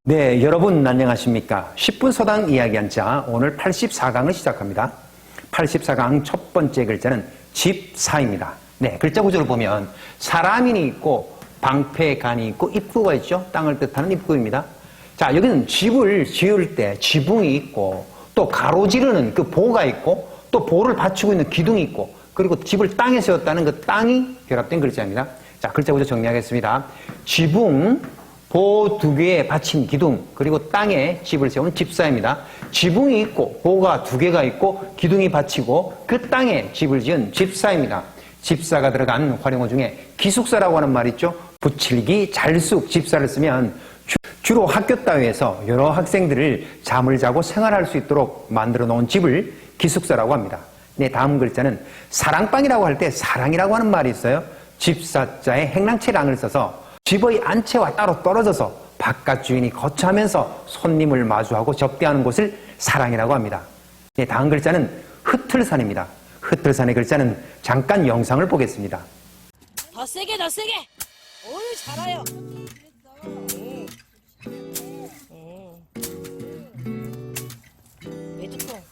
네, 여러분 안녕하십니까? 10분 서당 이야기 한자 오늘 84강을 시작합니다. 84강 첫 번째 글자는 집사입니다. 네, 글자 구조를 보면 사람인이 있고 방패간이 있고 입구가 있죠. 땅을 뜻하는 입구입니다. 자, 여기는 집을 지을 때 지붕이 있고 또 가로지르는 그 보가 있고 또 보를 받치고 있는 기둥이 있고 그리고 집을 땅에 세웠다는 그 땅이 결합된 글자입니다. 자, 글자 구조 정리하겠습니다. 지붕, 보 두 개에 받친 기둥, 그리고 땅에 집을 세운 집사입니다. 지붕이 있고 보가 두 개가 있고 기둥이 받치고 그 땅에 집을 지은 집사입니다. 집사가 들어간 활용어 중에 기숙사라고 하는 말 있죠. 붙일기, 잘숙, 집사를 쓰면 주로 학교 따위에서 여러 학생들을 잠을 자고 생활할 수 있도록 만들어 놓은 집을 기숙사라고 합니다. 네, 다음 글자는 사랑방이라고 할 때 사랑이라고 하는 말이 있어요. 집사자에 행랑채랑을 써서 집의 안채와 따로 떨어져서 바깥 주인이 거처하면서 손님을 마주하고 접대하는 곳을 사랑이라고 합니다. 네, 다음 글자는 흩틀산입니다. 흩틀산의 글자는 잠깐 영상을 보겠습니다. 더 세게 더 세게. 오유 잘해요. 매주통.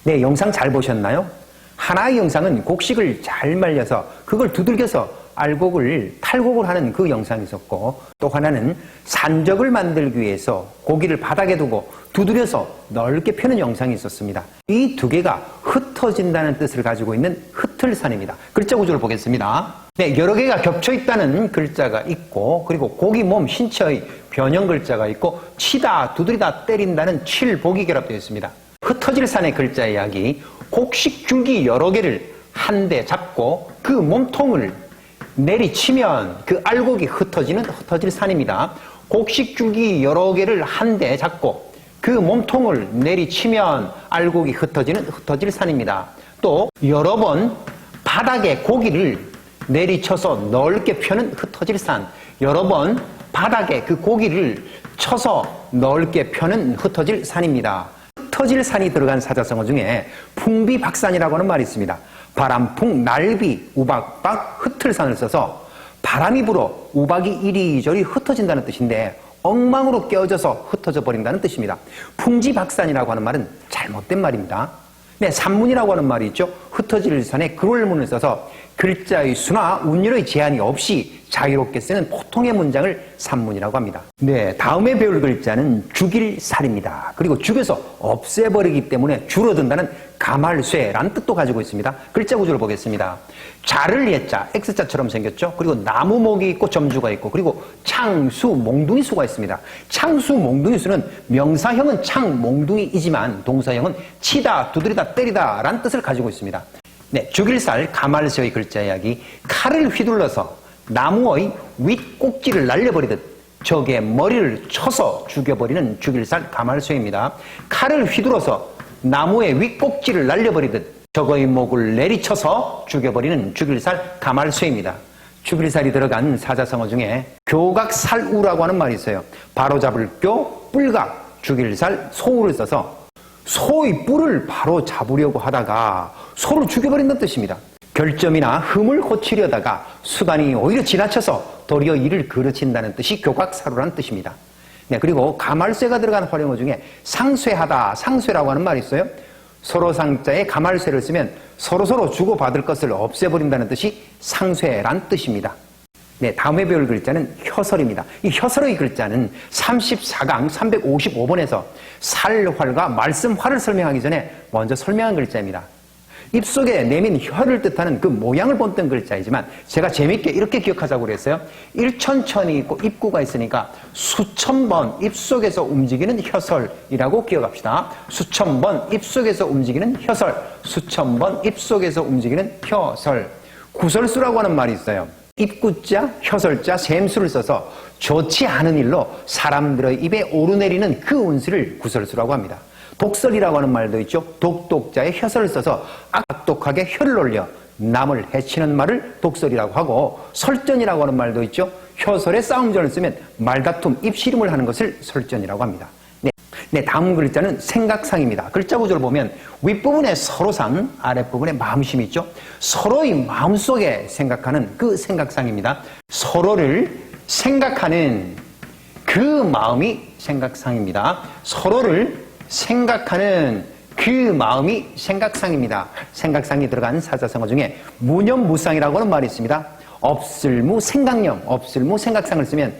네, 영상 잘 보셨나요? 하나의 영상은 곡식을 잘 말려서 그걸 두들겨서 알곡을 탈곡을 하는 그 영상이 있었고, 또 하나는 산적을 만들기 위해서 고기를 바닥에 두고 두드려서 넓게 펴는 영상이 있었습니다. 이 두 개가 흩어진다는 뜻을 가지고 있는 흩틀산입니다. 글자 구조를 보겠습니다. 네, 여러 개가 겹쳐 있다는 글자가 있고, 그리고 고기 몸 신체의 변형 글자가 있고, 치다, 두드리다, 때린다는 칠복이 결합되어 있습니다. 흩어질 산의 글자 이야기, 곡식 줄기 여러 개를 한데 잡고 그 몸통을 내리치면 그 알곡이 흩어지는 흩어질 산입니다. 곡식 줄기 여러 개를 한데 잡고 그 몸통을 내리치면 알곡이 흩어지는 흩어질 산입니다. 또 여러 번 바닥에 고기를 내리쳐서 넓게 펴는 흩어질 산, 여러 번 바닥에 그 고기를 쳐서 넓게 펴는 흩어질 산입니다. 흩어질 산이 들어간 사자성어 중에 풍비박산이라고 하는 말이 있습니다. 바람풍, 날비, 우박박, 흩틀산을 써서 바람이 불어 우박이 이리저리 흩어진다는 뜻인데 엉망으로 깨어져서 흩어져 버린다는 뜻입니다. 풍지박산이라고 하는 말은 잘못된 말입니다. 네, 산문이라고 하는 말이 있죠. 흩어질 산에 그롤문을 써서 글자의 수나 운율의 제한이 없이 자유롭게 쓰는 포통의 문장을 산문이라고 합니다. 네, 다음에 배울 글자는 죽일 살입니다. 그리고 죽여서 없애버리기 때문에 줄어든다는 가말쇠라는 뜻도 가지고 있습니다. 글자 구조를 보겠습니다. 자를 예자, X자처럼 생겼죠. 그리고 나무목이 있고 점주가 있고, 그리고 창수, 몽둥이수가 있습니다. 창수, 몽둥이수는 명사형은 창, 몽둥이이지만 동사형은 치다, 두드리다, 때리다 라는 뜻을 가지고 있습니다. 네, 죽일살, 가말쇠의 글자 이야기, 칼을 휘둘러서 나무의 윗꼭지를 날려버리듯 적의 머리를 쳐서 죽여버리는 죽일살, 가말쇠입니다. 칼을 휘둘러서 나무의 윗꼭지를 날려버리듯 적의 목을 내리쳐서 죽여버리는 죽일살, 가말쇠입니다. 죽일살이 들어간 사자성어 중에 교각살우라고 하는 말이 있어요. 바로잡을 교, 뿔각, 죽일살, 소우를 써서 소의 뿔을 바로 잡으려고 하다가 소를 죽여버린다는 뜻입니다. 결점이나 흠을 고치려다가 수단이 오히려 지나쳐서 도리어 이를 그르친다는 뜻이 교각사루라는 뜻입니다. 네, 그리고 가말쇠가 들어간 활용어 중에 상쇄하다, 상쇄라고 하는 말이 있어요. 서로 상자에 가말쇠를 쓰면 서로서로 주고받을 것을 없애버린다는 뜻이 상쇄란 뜻입니다. 네, 다음에 배울 글자는 혀설입니다. 이 혀설의 글자는 34강 355번에서 살활과 말씀활을 설명하기 전에 먼저 설명한 글자입니다. 입속에 내민 혀를 뜻하는 그 모양을 본뜬 글자이지만 제가 재밌게 이렇게 기억하자고 그랬어요. 일천천이 있고 입구가 있으니까 수천 번 입속에서 움직이는 혀설이라고 기억합시다. 수천 번 입속에서 움직이는 혀설, 수천 번 입속에서 움직이는 혀설. 구설수라고 하는 말이 있어요. 입구자, 혀설자, 셈수를 써서 좋지 않은 일로 사람들의 입에 오르내리는 그 운수를 구설수라고 합니다. 독설이라고 하는 말도 있죠. 독독자의 혀설을 써서 악독하게 혀를 올려 남을 해치는 말을 독설이라고 하고, 설전이라고 하는 말도 있죠. 혀설에 싸움전을 쓰면 말다툼, 입씨름을 하는 것을 설전이라고 합니다. 네. 네, 다음 글자는 생각상입니다. 글자 구조를 보면 윗부분에 서로상, 아랫부분에 마음심이 있죠. 서로의 마음속에 생각하는 그 생각상입니다. 서로를 생각하는 그 마음이 생각상입니다. 서로를 생각하는 그 마음이 생각상입니다. 생각상이 들어간 사자성어 중에 무념무상이라고 하는 말이 있습니다. 없을무 생각념, 없을무 생각상을 쓰면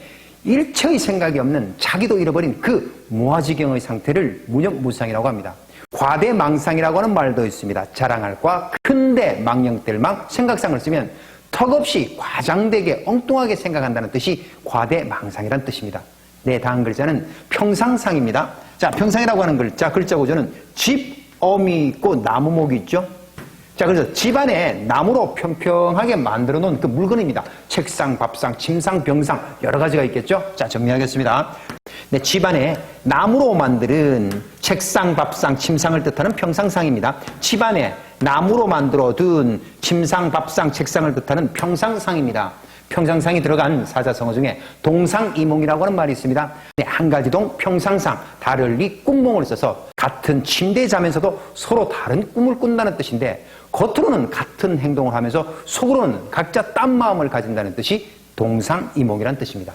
일체의 생각이 없는 자기도 잃어버린 그 무아지경의 상태를 무념무상이라고 합니다. 과대망상이라고 하는 말도 있습니다. 자랑할 과 큰데 망령될망 생각상을 쓰면 턱없이 과장되게 엉뚱하게 생각한다는 뜻이 과대망상이라는 뜻입니다. 네, 다음 글자는 평상상입니다. 자, 평상이라고 하는 글자 구조는 집, 어미 있고 나무목이 있죠. 자, 그래서 집안에 나무로 평평하게 만들어 놓은 그 물건입니다. 책상, 밥상, 침상, 병상 여러 가지가 있겠죠. 자, 정리하겠습니다. 네, 집안에 나무로 만드는 책상, 밥상, 침상을 뜻하는 평상상입니다. 집안에 나무로 만들어 둔 침상, 밥상, 책상을 뜻하는 평상상입니다. 평상상이 들어간 사자성어 중에 동상이몽이라고 하는 말이 있습니다. 네, 한 가지 동 평상상, 달을리 꿈몽을 써서 같은 침대에 자면서도 서로 다른 꿈을 꾼다는 뜻인데 겉으로는 같은 행동을 하면서 속으로는 각자 딴 마음을 가진다는 뜻이 동상이몽이라는 뜻입니다.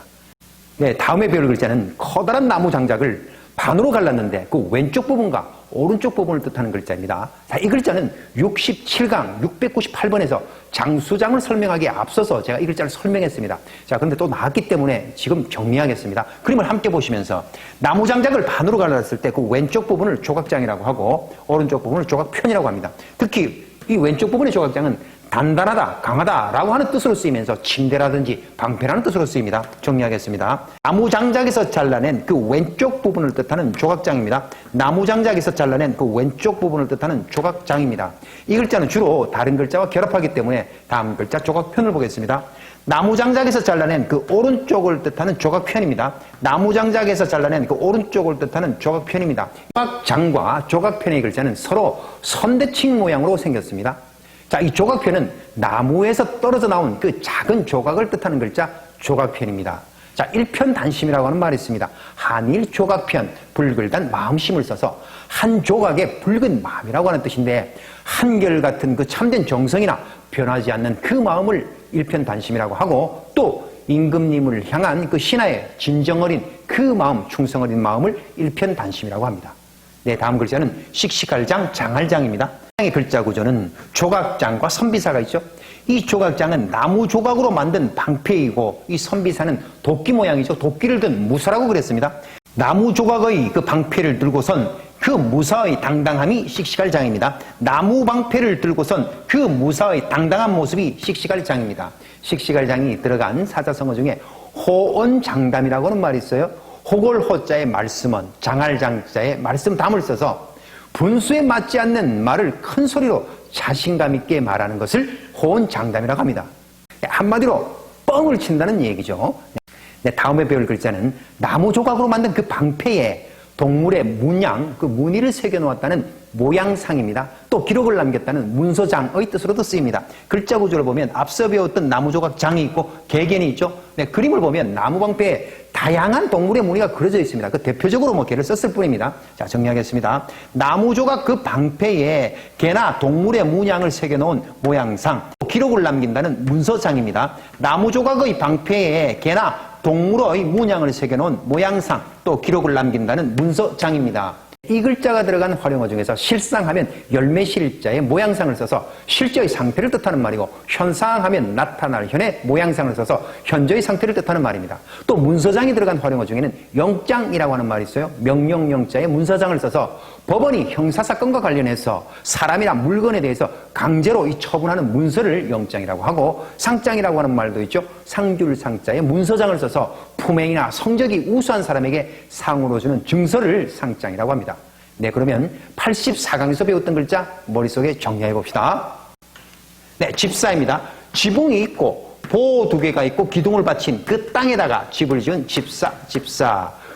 네, 다음에 배울 글자는 커다란 나무 장작을 반으로 갈랐는데 그 왼쪽 부분과 오른쪽 부분을 뜻하는 글자입니다. 자, 이 글자는 67강 698번에서 장수장을 설명하기에 앞서서 제가 이 글자를 설명했습니다. 자, 그런데 또 나왔기 때문에 지금 정리하겠습니다. 그림을 함께 보시면서 나무 장작을 반으로 갈랐을 때 그 왼쪽 부분을 조각장이라고 하고 오른쪽 부분을 조각편이라고 합니다. 특히 이 왼쪽 부분의 조각장은 단단하다, 강하다라고 하는 뜻으로 쓰이면서 침대라든지 방패라는 뜻으로 쓰입니다. 정리하겠습니다. 나무 장작에서 잘라낸 그 왼쪽 부분을 뜻하는 조각장입니다. 나무 장작에서 잘라낸 그 왼쪽 부분을 뜻하는 조각장입니다. 이 글자는 주로 다른 글자와 결합하기 때문에 다음 글자 조각편을 보겠습니다. 나무 장작에서 잘라낸 그 오른쪽을 뜻하는 조각편입니다. 나무 장작에서 잘라낸 그 오른쪽을 뜻하는 조각편입니다. 조각장과 조각편의 글자는 서로 선대칭 모양으로 생겼습니다. 자, 이 조각편은 나무에서 떨어져 나온 그 작은 조각을 뜻하는 글자 조각편입니다. 자, 일편단심이라고 하는 말이 있습니다. 한일 조각편, 붉을단 마음심을 써서 한 조각의 붉은 마음이라고 하는 뜻인데 한결같은 그 참된 정성이나 변하지 않는 그 마음을 일편단심이라고 하고 또 임금님을 향한 그 신하의 진정 어린 그 마음, 충성 어린 마음을 일편단심이라고 합니다. 네, 다음 글자는 씩씩할장, 장할장입니다. 의 글자 구조는 조각장과 선비사가 있죠. 이 조각장은 나무 조각으로 만든 방패이고 이 선비사는 도끼 모양이죠. 도끼를 든 무사라고 그랬습니다. 나무 조각의 그 방패를 들고선 그 무사의 당당함이 씩씩할장입니다. 나무 방패를 들고선 그 무사의 당당한 모습이 씩씩할장입니다. 씩씩할장이 들어간 사자성어 중에 호언장담이라고 하는 말이 있어요. 호골호자의 말씀은 장할장자의 말씀담을 써서 분수에 맞지 않는 말을 큰 소리로 자신감 있게 말하는 것을 호언장담이라고 합니다. 한마디로 뻥을 친다는 얘기죠. 네, 다음에 배울 글자는 나무 조각으로 만든 그 방패에 동물의 문양, 그 무늬를 새겨놓았다는 모양상입니다. 또 기록을 남겼다는 문서장의 뜻으로도 쓰입니다. 글자 구조를 보면 앞서 배웠던 나무 조각 장이 있고 개견이 있죠. 네, 그림을 보면 나무 방패에 다양한 동물의 무늬가 그려져 있습니다. 그 대표적으로 개를 썼을 뿐입니다. 자, 정리하겠습니다. 나무 조각 그 방패에 개나 동물의 문양을 새겨놓은 모양상, 또 기록을 남긴다는 문서장입니다. 나무 조각의 방패에 개나 동물의 문양을 새겨놓은 모양상, 또 기록을 남긴다는 문서장입니다. 이 글자가 들어간 활용어 중에서 실상하면 열매실자의 모양상을 써서 실제의 상태를 뜻하는 말이고 현상하면 나타날 현의 모양상을 써서 현재의 상태를 뜻하는 말입니다. 또 문서장이 들어간 활용어 중에는 영장이라고 하는 말이 있어요. 명령영자의 문서장을 써서 법원이 형사사건과 관련해서 사람이나 물건에 대해서 강제로 이 처분하는 문서를 영장이라고 하고 상장이라고 하는 말도 있죠. 상줄상자의 문서장을 써서 품행이나 성적이 우수한 사람에게 상으로 주는 증서를 상장이라고 합니다. 네, 그러면 84강에서 배웠던 글자 머릿속에 정리해 봅시다. 네, 집사입니다. 지붕이 있고 보 2개가 있고 기둥을 받친 그 땅에다가 집을 지은 집사.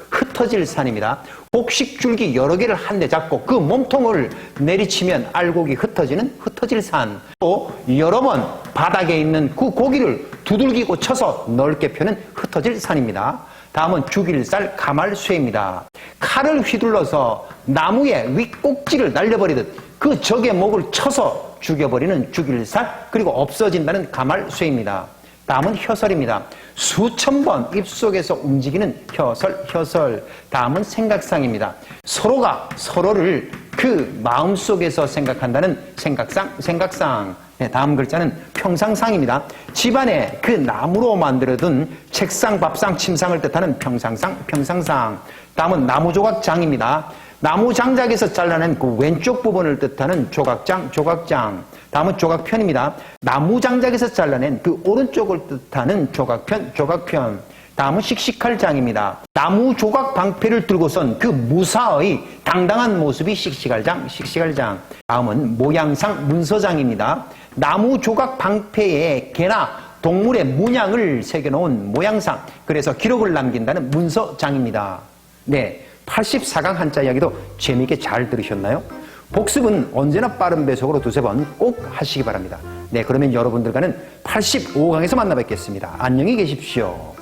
흩어질 산입니다. 곡식줄기 여러 개를 한데 잡고 그 몸통을 내리치면 알곡이 흩어질 산. 또 여러 번 바닥에 있는 그 고기를 두들기고 쳐서 넓게 펴는 흩어질 산입니다. 다음은 죽일살 가말쇠입니다. 칼을 휘둘러서 나무의 윗꼭지를 날려버리듯 그 적의 목을 쳐서 죽여버리는 죽일살, 그리고 없어진다는 가말쇠입니다. 다음은 혀설입니다. 수천 번 입속에서 움직이는 혀설. 다음은 생각상입니다. 서로가 서로를 그 마음속에서 생각한다는 생각상. 네, 다음 글자는 평상상입니다. 집안에 그 나무로 만들어둔 책상, 밥상, 침상을 뜻하는 평상상. 다음은 나무조각장입니다. 나무 장작에서 잘라낸 그 왼쪽 부분을 뜻하는 조각장. 다음은 조각편입니다. 나무 장작에서 잘라낸 그 오른쪽을 뜻하는 조각편. 다음은 씩씩할 장입니다. 나무 조각 방패를 들고선 그 무사의 당당한 모습이 씩씩할 장. 다음은 모양상 문서장입니다. 나무 조각 방패에 개나 동물의 문양을 새겨놓은 모양상, 그래서 기록을 남긴다는 문서장입니다. 네, 84강 한자 이야기도 재미있게 잘 들으셨나요? 복습은 언제나 빠른 배속으로 두세 번 꼭 하시기 바랍니다. 네, 그러면 여러분들과는 85강에서 만나 뵙겠습니다. 안녕히 계십시오.